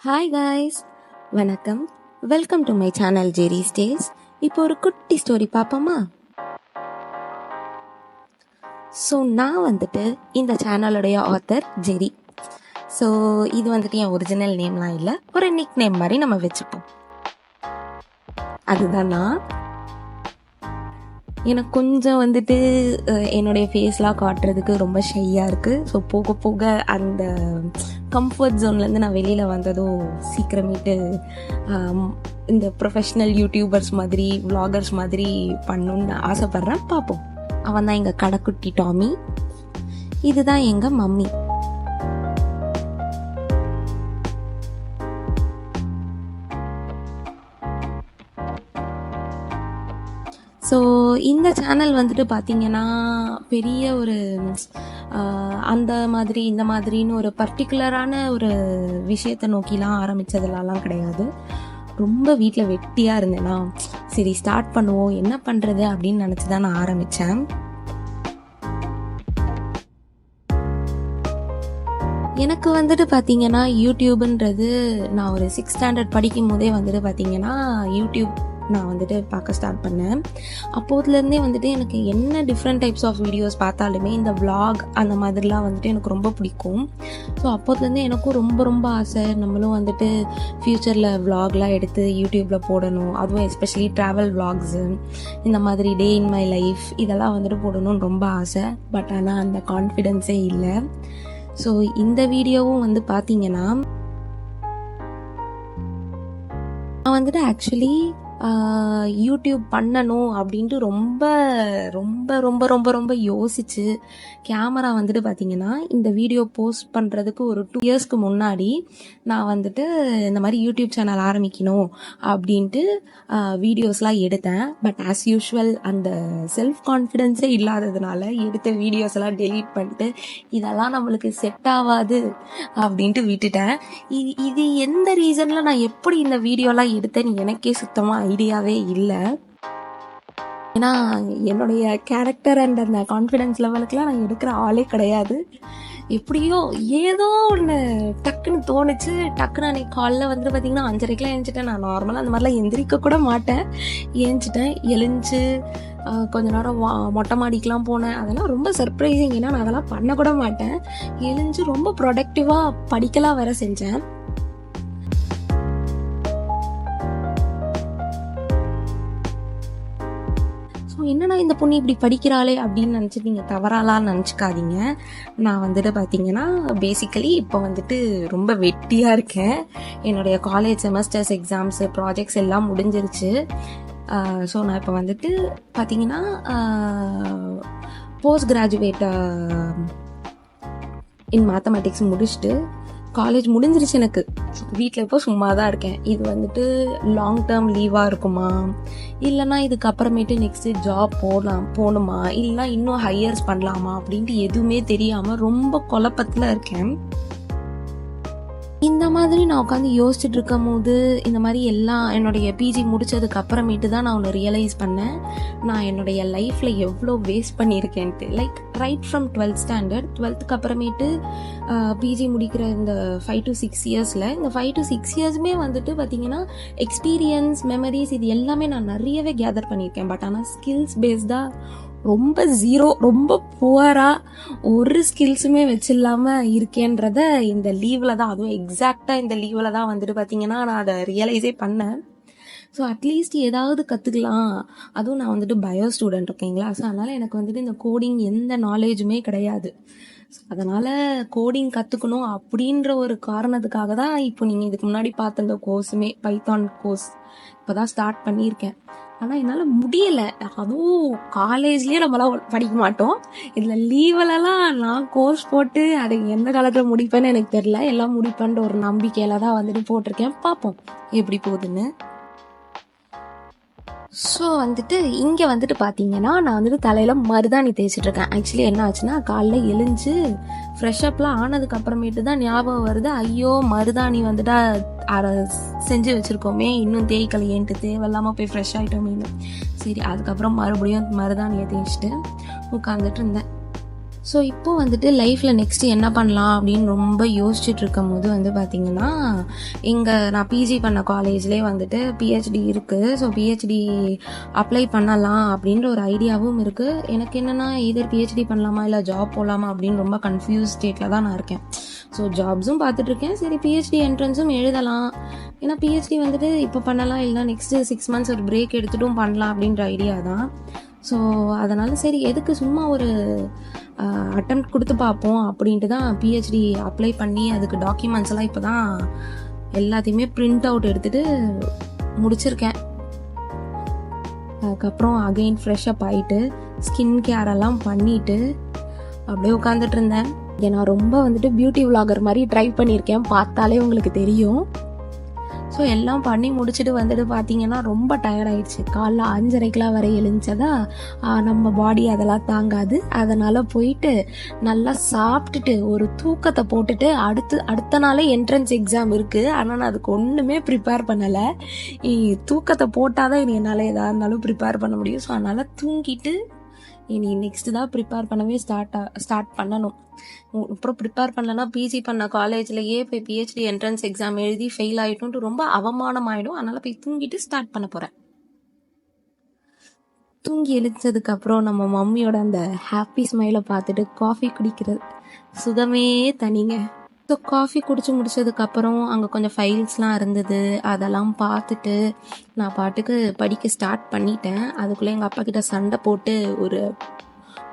Hi guys, வணக்கம். Welcome to my channel Jerry stays. இப்போ ஒரு குட்டி ஸ்டோரி பார்ப்போமா? ஸோ நான் வந்துட்டு இந்த சேனலுடைய ஆத்தர் ஜெரி. ஸோ இது வந்துட்டு என் ஒரிஜினல் நேம்லாம் இல்லை, ஒரு நிக் நேம் மாதிரி நம்ம வச்சுப்போம். அதுதான் நான். எனக்கு கொஞ்சம் வந்துட்டு என்னுடைய ஃபேஸ்லாம் காட்டுறதுக்கு ரொம்ப ஷையாக இருக்குது. ஸோ போக போக அந்த கம்ஃபர்ட் ஜோன்லேருந்து நான் வெளியில் வந்ததும் சீக்கிரமேட்டு இந்த ப்ரொஃபஷ்னல் யூடியூபர்ஸ் மாதிரி விளாகர்ஸ் மாதிரி பண்ணணுன்னு ஆசைப்பட்றேன். பார்ப்போம். அவன் தான் எங்கள் கடைக்குட்டி டாமி. இதுதான் எங்கள் மம்மி. ஸோ இந்த சேனல் வந்துட்டு பார்த்திங்கன்னா பெரிய ஒரு அந்த மாதிரி இந்த மாதிரின்னு ஒரு பர்டிகுலரான ஒரு விஷயத்தை நோக்கிலாம் ஆரம்பித்ததுலலாம் கிடையாது. ரொம்ப வீட்டில் வெட்டியாக இருந்தேன்னா சரி ஸ்டார்ட் பண்ணுவோம், என்ன பண்ணுறது அப்படின்னு நினச்சி தான் நான் ஆரம்பித்தேன். எனக்கு வந்துட்டு பார்த்திங்கன்னா யூடியூப்ன்றது நான் ஒரு 6th ஸ்டாண்டர்ட் படிக்கும் போதே வந்துட்டு பார்த்திங்கன்னா யூடியூப் நான் வந்துட்டு பார்க்க ஸ்டார்ட் பண்ணேன். அப்போதுலேருந்தே வந்துட்டு எனக்கு என்ன டிஃப்ரெண்ட் டைப்ஸ் ஆஃப் வீடியோஸ் பார்த்தாலுமே இந்த விளாக் அந்த மாதிரிலாம் வந்துட்டு எனக்கு ரொம்ப பிடிக்கும். ஸோ அப்போதுலேருந்தே எனக்கும் ரொம்ப ரொம்ப ஆசை, நம்மளும் வந்துட்டு ஃப்யூச்சரில் விளாக்லாம் எடுத்து யூடியூப்பில் போடணும். அதுவும் எஸ்பெஷலி ட்ராவல் விளாக்ஸு, இந்த மாதிரி டே இன் மை லைஃப் இதெல்லாம் வந்துட்டு போடணும்னு ரொம்ப ஆசை. பட் ஆனால் அந்த கான்ஃபிடென்ஸே இல்லை. ஸோ இந்த வீடியோவும் வந்து பார்த்தீங்கன்னா நான் வந்துட்டு ஆக்சுவலி யூடியூப் பண்ணணும் அப்படின்ட்டு ரொம்ப ரொம்ப ரொம்ப ரொம்ப ரொம்ப யோசிச்சு கேமரா வந்துட்டு பார்த்திங்கன்னா இந்த வீடியோ போஸ்ட் பண்ணுறதுக்கு ஒரு 2 இயர்ஸ்க்கு முன்னாடி நான் வந்துட்டு இந்த மாதிரி யூடியூப் சேனல் ஆரம்பிக்கணும் அப்படின்ட்டு வீடியோஸ்லாம் எடுத்தேன். பட் ஆஸ் யூஷுவல் அந்த செல்ஃப் கான்ஃபிடென்ஸே இல்லாததுனால எடுத்த வீடியோஸ் எல்லாம் டெலீட் பண்ணிட்டு இதெல்லாம் நம்மளுக்கு செட் ஆகாது அப்படின்ட்டு விட்டுட்டேன். இது எந்த ரீசனில் நான் எப்படி இந்த வீடியோலாம் எடுத்தேன்னு எனக்கே சுத்தமாக ஐடியாவே இல்லை. ஏன்னா என்னுடைய கேரக்டர் அண்ட் அந்த கான்ஃபிடென்ஸ் லெவலுக்குலாம் நான் எடுக்கிற ஆளே கிடையாது. எப்படியோ ஏதோ ஒன்று டக்குன்னு தோணுச்சு. டக்குன்னு அன்றைக்கி காலைல வந்துட்டு பார்த்திங்கன்னா 5:30க்கெலாம் எழுந்துட்டேன். நான் நார்மலாக அந்த மாதிரிலாம் எந்திரிக்க கூட மாட்டேன். எழுந்துச்சு கொஞ்ச நேரம் மொட்டை மாடிக்கெலாம் போனேன். அதெல்லாம் ரொம்ப சர்ப்ரைசிங். ஏன்னா நான் அதெல்லாம் பண்ண கூட மாட்டேன். எழுந்து ரொம்ப ப்ரொடக்டிவாக படிக்கலாம் வேற செஞ்சேன். என்னன்னா இந்த பொண்ணு இப்படி படிக்கிறாளே அப்படின்னு நினச்சிட்டு நீங்கள் தவறாலாம் நினச்சிக்காதீங்க. நான் வந்துட்டு பார்த்தீங்கன்னா பேசிக்கலி இப்போ வந்துட்டு ரொம்ப வெட்டியாக இருக்கேன். என்னுடைய காலேஜ் செமஸ்டர்ஸ் எக்ஸாம்ஸு ப்ராஜெக்ட்ஸ் எல்லாம் முடிஞ்சிருச்சு. ஸோ நான் இப்போ வந்துட்டு பார்த்தீங்கன்னா போஸ்ட் கிராஜுவேட் இன் மேத்தமெட்டிக்ஸ் முடிச்சுட்டு காலேஜ் முடிஞ்சிருச்சு. எனக்கு வீட்டில் இப்போ சும்மா தான் இருக்கேன். இது வந்துட்டு லாங் டேர்ம் லீவாக இருக்குமா, இல்லைனா இதுக்கு அப்புறமேட்டு நெக்ஸ்ட்டு ஜாப் போகணுமா, இல்லைனா இன்னும் ஹையர்ஸ் பண்ணலாமா அப்படின்ட்டு எதுவுமே தெரியாமல் ரொம்ப குழப்பத்தில் இருக்கேன். இந்த மாதிரி நான் உட்காந்து யோசிச்சுட்டு இருக்கும் போது இந்த மாதிரி எல்லாம் என்னுடைய பிஜி முடித்ததுக்கு அப்புறமேட்டு தான் நான் ஒன்று ரியலைஸ் பண்ணேன். நான் என்னுடைய லைஃப்பில் எவ்வளோ வேஸ்ட் பண்ணியிருக்கேன்ட்டு. Like right from 12th standard 12th அப்புறமேட்டு பிஜி முடிக்கிற இந்த 5 to 6 இயர்ஸில் இந்த 5 to 6 இயர்ஸுமே வந்துட்டு பார்த்திங்கன்னா எக்ஸ்பீரியன்ஸ், மெமரிஸ் இது எல்லாமே நான் நிறையவே கேதர் பண்ணியிருக்கேன். பட் ஆனால் ஸ்கில்ஸ் பேஸ்டாக ரொம்ப ஜீரோ, ரொம்ப புவராக ஒரு ஸ்கில்ஸுமே வச்சில்லாமல் இருக்கேன்றத இந்த லீவில் தான், அதுவும் எக்ஸாக்டாக இந்த லீவில் தான் வந்துட்டு பார்த்திங்கன்னா நான் அதை ரியலைஸே பண்ணேன். ஸோ அட்லீஸ்ட் ஏதாவது கற்றுக்கலாம். அதுவும் நான் வந்துட்டு பயோ ஸ்டூடெண்ட், ஓகேங்களா. ஸோ அதனால் எனக்கு வந்துட்டு இந்த கோடிங் எந்த நாலேஜுமே கிடையாது. அதனால் கோடிங் கற்றுக்கணும் அப்படின்ற ஒரு காரணத்துக்காக தான் இப்போ நீங்கள் இதுக்கு முன்னாடி பார்த்த இந்த கோர்ஸுமே பைத்தான் கோர்ஸ் இப்போ தான் ஸ்டார்ட் பண்ணியிருக்கேன். ஆனால் என்னால் முடியலை. அதுவும் காலேஜ்லேயே நம்மளாம் படிக்க மாட்டோம். இதில் லீவலெல்லாம் நான் கோர்ஸ் போட்டு அதை எந்த காலத்தில் முடிப்பேன்னு எனக்கு தெரியல. எல்லாம் முடிப்பேன்ற ஒரு நம்பிக்கையில் தான் வந்துட்டு போட்டிருக்கேன். பார்ப்போம் எப்படி போகுதுன்னு. ஸோ வந்துட்டு இங்கே வந்துட்டு பார்த்தீங்கன்னா நான் வந்துட்டு தலையில் மருதாணி தேய்ச்சிட்ருக்கேன். ஆக்சுவலி என்ன ஆச்சுன்னா காலைல எழுந்து ஃப்ரெஷ்அப்லாம் ஆனதுக்கு அப்புறமேட்டு தான் ஞாபகம் வருது, ஐயோ மருதாணி வந்துட்டு செஞ்சு வச்சுருக்கோமே, இன்னும் தேய்க்கலையேன்ட்டு தேவையில்லாமல் போய் ஃப்ரெஷ் ஆகிட்டோமேனு. சரி அதுக்கப்புறம் மறுபடியும் மருதாணியை தேய்ச்சிட்டு உட்காந்துட்டு இருந்தேன். ஸோ இப்போ வந்துட்டு லைஃப்பில் நெக்ஸ்ட்டு என்ன பண்ணலாம் அப்படின்னு ரொம்ப யோசிச்சுட்டு இருக்கும் போது வந்து பார்த்திங்கன்னா, நான் பிஜி பண்ண காலேஜ்லேயே வந்துட்டு பிஹெச்டி இருக்குது. ஸோ பிஹெச்டி அப்ளை பண்ணலாம் அப்படின்ற ஒரு ஐடியாவும் இருக்குது. எனக்கு என்னென்னா இதர் பிஹெச்டி பண்ணலாமா இல்லை ஜாப் போகலாமா அப்படின்னு ரொம்ப கன்ஃபியூஸ் ஸ்டேட்டில் தான் நான் இருக்கேன். ஸோ ஜாப்ஸும் பார்த்துட்ருக்கேன், சரி பிஹெச்டி என்ட்ரன்ஸும் எழுதலாம். ஏன்னா பிஹெச்டி வந்துட்டு இப்போ பண்ணலாம், இல்லைனா நெக்ஸ்ட்டு 6 months ஒரு பிரேக் எடுத்துட்டும் பண்ணலாம் அப்படின்ற ஐடியா தான். ஸோ அதனால் சரி எதுக்கு சும்மா ஒரு அட்டெம்ப்ட் கொடுத்து பார்ப்போம் அப்படின்ட்டு தான் பிஹெச்டி அப்ளை பண்ணி அதுக்கு டாக்குமெண்ட்ஸ் எல்லாம் இப்போ தான் எல்லாத்தையுமே பிரிண்ட் அவுட் எடுத்துகிட்டு முடிச்சிருக்கேன். அதுக்கப்புறம் அகெயின் ஃப்ரெஷ்அப் ஆகிட்டு ஸ்கின் கேர் எல்லாம் பண்ணிவிட்டு அப்படியே உட்காந்துட்டு இருந்தேன். நான் ரொம்ப வந்துட்டு பியூட்டி விலாகர் மாதிரி ட்ரை பண்ணியிருக்கேன், பார்த்தாலே உங்களுக்கு தெரியும். ஸோ எல்லாம் பண்ணி முடிச்சுட்டு வந்துட்டு பார்த்தீங்கன்னா ரொம்ப டயர்ட் ஆயிடுச்சு. காலைல 5:30 வரை எழுந்ததா நம்ம பாடி அதெல்லாம் தாங்காது. அதனால் போயிட்டு நல்லா சாப்பிட்டுட்டு ஒரு தூக்கத்தை போட்டுட்டு அடுத்த நாளே என்ட்ரன்ஸ் எக்ஸாம் இருக்குது. ஆனால் நான் அதுக்கு ஒன்றுமே ப்ரிப்பேர் பண்ணலை. தூக்கத்தை போட்டால் தான் என்னால் எதாக இருந்தாலும் ப்ரிப்பேர் பண்ண முடியும். ஸோ அதனால் தூங்கிட்டு இனி நெக்ஸ்ட்டு தான் ப்ரிப்பேர் பண்ணவே ஸ்டார்ட் பண்ணணும். அப்புறம் ப்ரிப்பேர் பண்ணலன்னா பிஜி பண்ண காலேஜ்லேயே போய் பிஹெச்டி என்ட்ரன்ஸ் எக்ஸாம் எழுதி ஃபெயில் ஆகிட்டும்ட்டு ரொம்ப அவமானம் ஆகிடும். அதனால் போய் தூங்கிட்டு ஸ்டார்ட் பண்ண போகிறேன். தூங்கி எழுந்ததுக்கப்புறம் நம்ம மம்மியோட அந்த ஹாப்பி ஸ்மைலை பார்த்துட்டு காஃபி குடிக்கிறது சுகமே தனிங்க. ஸோ காஃபி குடிச்சு முடிச்சதுக்கப்புறம் அங்கே கொஞ்சம் ஃபைல்ஸ்லாம் இருந்தது, அதெல்லாம் பார்த்துட்டு நான் பாட்டுக்கு படிக்க ஸ்டார்ட் பண்ணிட்டேன். அதுக்குள்ளே எங்கள் அப்பா கிட்ட சண்டை போட்டு ஒரு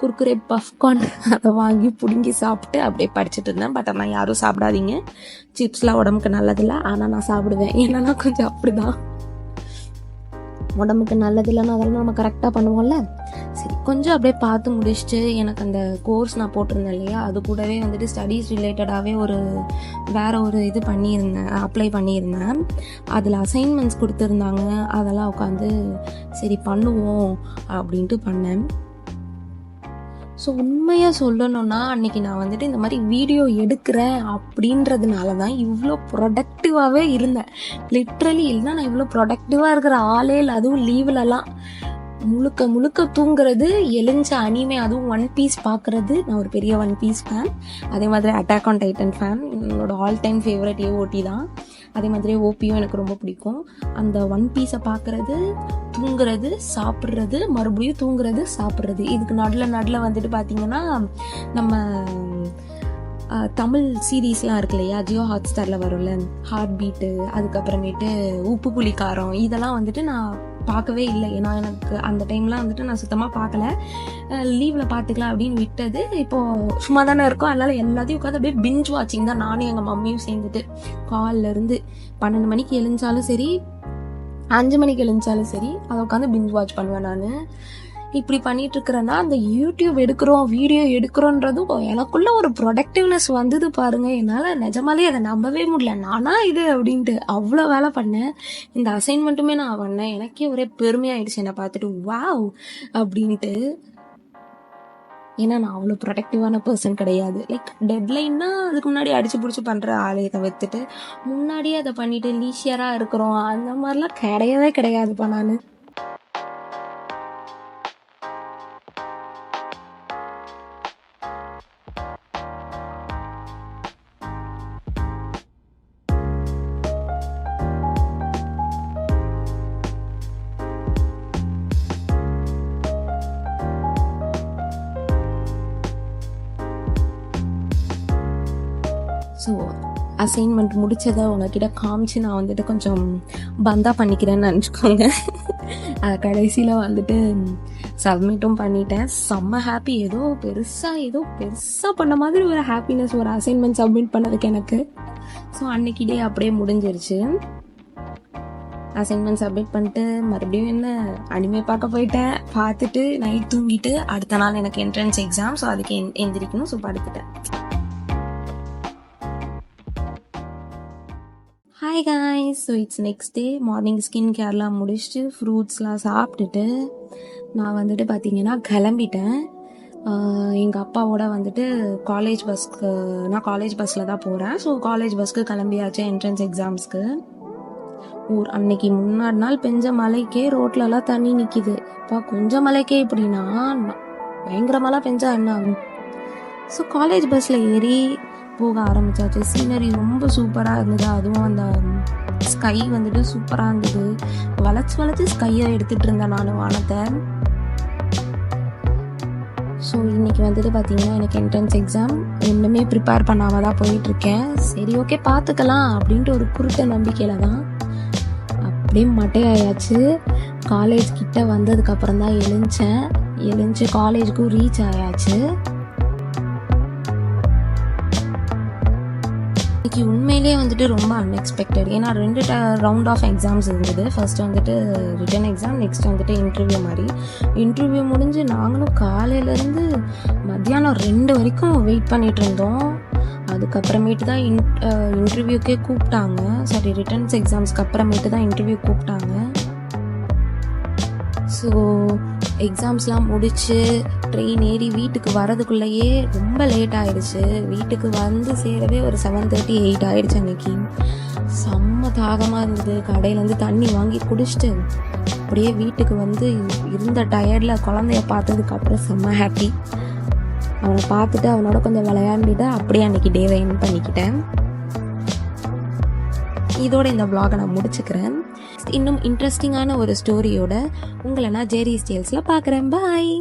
குர்குரே பஃப்கார்ன் அதை வாங்கி பிடுங்கி சாப்பிட்டு அப்படியே படிச்சுட்டு இருந்தேன். பட் ஆனால் யாரும் சாப்பிடாதீங்க, சிப்ஸ்லாம் உடம்புக்கு நல்லதில்லை. ஆனால் நான் சாப்பிடுவேன், ஏன்னா கொஞ்சம் அப்படிதான், உடம்புக்கு நல்லது இல்லைன்னா அதெல்லாம் நம்ம கரெக்டாக பண்ணுவோம்ல. சரி கொஞ்சம் அப்படியே பார்த்து முடிச்சுட்டு எனக்கு அந்த கோர்ஸ் நான் போட்டிருந்தேன் இல்லையா, அது கூடவே வந்துட்டு ஸ்டடீஸ் ரிலேட்டடாகவே வேறு ஒரு இது அப்ளை பண்ணியிருந்தேன். அதில் அசைன்மெண்ட்ஸ் கொடுத்துருந்தாங்க, அதெல்லாம் உட்காந்து சரி பண்ணுவோம் அப்படின்ட்டு பண்ணேன். ஸோ உண்மையாக சொல்லணும்னா அன்றைக்கி நான் வந்துட்டு இந்த மாதிரி வீடியோ எடுக்கிறேன் அப்படின்றதுனால தான் இவ்வளோ ப்ரொடக்டிவாகவே இருந்தேன். லிட்ரலி இல்லைனா நான் இவ்வளோ ப்ரொடக்டிவாக இருக்கிற ஆளே இல்லை. அதுவும் லீவ்லலாம் முழுக்க தூங்குறது, எழுஞ்ச அனிமே, அதுவும் ஒன் பீஸ் பார்க்குறது. நான் ஒரு பெரிய ஒன் பீஸ் ஃபேன். அதே மாதிரி அட்டாக் ஆன் டைட்டன் ஃபேன். என்னோட ஆல் டைம் ஃபேவரட் ஏஓடி தான். அதே மாதிரி ஓபியும் எனக்கு ரொம்ப பிடிக்கும். அந்த ஒன் பீஸை பார்க்குறது, தூங்குறது, சாப்பிட்றது, மறுபடியும் தூங்குறது, சாப்பிட்றது. இதுக்கு நடுவில் வந்துட்டு பார்த்திங்கன்னா நம்ம தமிழ் சீரீஸ்லாம் இருக்கு இல்லையா, ஜியோ ஹாட்ஸ்டாரில் வரும்ல, ஹார்ட் பீட்டு, அதுக்கப்புறமேட்டு உப்பு புளி காரம், இதெல்லாம் வந்துட்டு நான் பார்க்கவே இல்லை. ஏன்னா எனக்கு அந்த டைம்லாம் வந்துட்டு நான் சுத்தமாக பார்க்கல. லீவில் பார்த்துக்கலாம் அப்படின்னு விட்டது. இப்போது சும்மா தானே இருக்கும், அதனால் எல்லாத்தையும் உட்காந்து அப்படியே பிஞ்ச் வாட்சிங் தான். நானும் எங்கள் மம்மியும் சேர்ந்துட்டு காலிலேருந்து 12 மணிக்கு எழுந்தாலும் சரி, 5 மணிக்கு எழுந்தாலும் சரி, அதை உட்காந்து பிஞ்ச் வாட்ச் பண்ணுவேன். நான் இப்படி பண்ணிட்டு இருக்கிறேன்னா அந்த யூடியூப் எடுக்கிறோம், வீடியோ எடுக்கிறோன்றதும் எனக்குள்ள ஒரு ப்ரொடக்டிவ்னஸ் வந்தது பாருங்க. என்னால் நிஜமாலே அதை நம்பவே முடியல. நானா இது அப்படின்ட்டு அவ்வளோ வேலை பண்ணேன். இந்த அசைன்மெண்ட்டுமே நான் பண்ணேன். எனக்கே ஒரே பெருமையாயிடுச்சு என்னை பார்த்துட்டு, வாவ் அப்படின்ட்டு. ஏன்னா நான் அவ்வளோ ப்ரொடக்டிவான பர்சன் கிடையாது. லைக் டெட்லைன்னா அதுக்கு முன்னாடி அடிச்சு பிடிச்சி பண்ணுற ஆளையை தவிர்த்துட்டு முன்னாடியே அதை பண்ணிட்டு லீஷியராக இருக்கிறோம், அந்த மாதிரிலாம் கிடையவே கிடையாதுப்பா நான். ஸோ அசைன்மெண்ட் முடித்ததை உங்ககிட்ட காமிச்சு நான் வந்துட்டு கொஞ்சம் பந்தா பண்ணிக்கிறேன்னு நினச்சிக்கோங்க. கடைசியில் வந்துட்டு சப்மிட்டும் பண்ணிட்டேன். செம்ம ஹாப்பி. ஏதோ பெருசாக பண்ண மாதிரி ஒரு ஹாப்பினஸ், ஒரு அசைன்மெண்ட் சப்மிட் பண்ணதுக்கு எனக்கு. ஸோ அன்னைக்கு டே அப்படியே முடிஞ்சிருச்சு. அசைன்மெண்ட் சப்மிட் பண்ணிட்டு மறுபடியும் அனிமே பார்க்க போயிட்டேன். பார்த்துட்டு நைட் தூங்கிட்டு அடுத்த நாள் எனக்கு என்ட்ரன்ஸ் எக்ஸாம். ஸோ அதுக்கு எந்திரிக்கணும். ஸோ படுத்துட்டேன். Hi guys, so it's next day. Morning skin கேர்லாம் முடிச்சுட்டு ஃப்ரூட்ஸ்லாம் சாப்பிட்டுட்டு நான் வந்துட்டு பார்த்திங்கன்னா கிளம்பிட்டேன். எங்கள் அப்பாவோட வந்துட்டு நான் காலேஜ் பஸ்ஸில் தான் போகிறேன். ஸோ காலேஜ் பஸ்க்கு கிளம்பியாச்சு என்ட்ரன்ஸ் எக்ஸாம்ஸ்க்கு. அன்னைக்கு முன்னாடி நாள் பெஞ்ச மழைக்கே ரோட்லலாம் தண்ணி நிற்கிது. இப்போ கொஞ்சம் மழைக்கே இப்படின்னா பயங்கர மழை பெஞ்சா என்ன ஆகும்? ஸோ காலேஜ் பஸ்ஸில் ஏறி போக ஆரம்பித்தாச்சு. சீனரி ரொம்ப சூப்பராக இருந்தது. அதுவும் அந்த ஸ்கை வந்துட்டு சூப்பராக இருந்தது. வளைச்சி ஸ்கையை எடுத்துகிட்டு இருந்தேன் நான் வானத்தை. ஸோ இன்றைக்கி வந்துட்டு பார்த்திங்கன்னா எனக்கு என்ட்ரன்ஸ் எக்ஸாம் இன்னுமே ப்ரிப்பேர் பண்ணாமல் தான் போயிட்டுருக்கேன். சரி ஓகே பார்த்துக்கலாம் அப்படின்ட்டு ஒரு குருட்ட நம்பிக்கையில் தான் அப்படியே மட்டையாயாச்சு. காலேஜ் கிட்ட வந்ததுக்கப்புறம் தான் எழுந்து காலேஜுக்கும் ரீச் ஆயாச்சு. இன்னைக்கு உண்மையிலே வந்துட்டு ரொம்ப அன்எக்ஸ்பெக்டட். ஏன்னா 2 ரவுண்ட் ஆஃப் எக்ஸாம்ஸ் இருந்தது. ஃபர்ஸ்ட் வந்துட்டு ரிட்டன் எக்ஸாம், நெக்ஸ்ட் வந்துட்டு இன்டர்வியூ மாதிரி. இன்டர்வியூ முடிஞ்சு நாங்களும் காலையிலேருந்து மத்தியானம் 2 வரைக்கும் வெயிட் பண்ணிகிட்டு இருந்தோம். அதுக்கப்புறமேட்டு தான் இன்டர்வியூக்கே கூப்பிட்டாங்க. சாரி, ரிட்டன்ஸ் எக்ஸாம்ஸ்க்கு அப்புறமேட்டு தான் இன்டர்வியூ கூப்பிட்டாங்க. ஸோ எக்ஸாம்ஸ்லாம் முடித்து ட்ரெயின் ஏறி வீட்டுக்கு வரதுக்குள்ளேயே ரொம்ப லேட் ஆகிடுச்சு. வீட்டுக்கு வந்து சேரவே ஒரு 7:30 8 ஆகிடுச்சு. அன்றைக்கி செம்ம தாகமாக இருந்தது. கடையிலேருந்து தண்ணி வாங்கி குடிச்சிட்டு அப்படியே வீட்டுக்கு வந்து இருந்த டயர்டில் குழந்தைய பார்த்ததுக்கப்புறம் செம்ம ஹாப்பி. அவனை பார்த்துட்டு அவனோட கொஞ்சம் விளையாண்டுட்டு அப்படியே அன்றைக்கி டேவை எண்ட் பண்ணிக்கிட்டேன். இதோட இந்த vlog நான் முடிச்சுக்கிறேன். இன்னும் இன்ட்ரெஸ்டிங்கான ஒரு ஸ்டோரியோட உங்களை நான் ஜெரிஸ் டேல்ஸில் பார்க்குறேன். பாய்.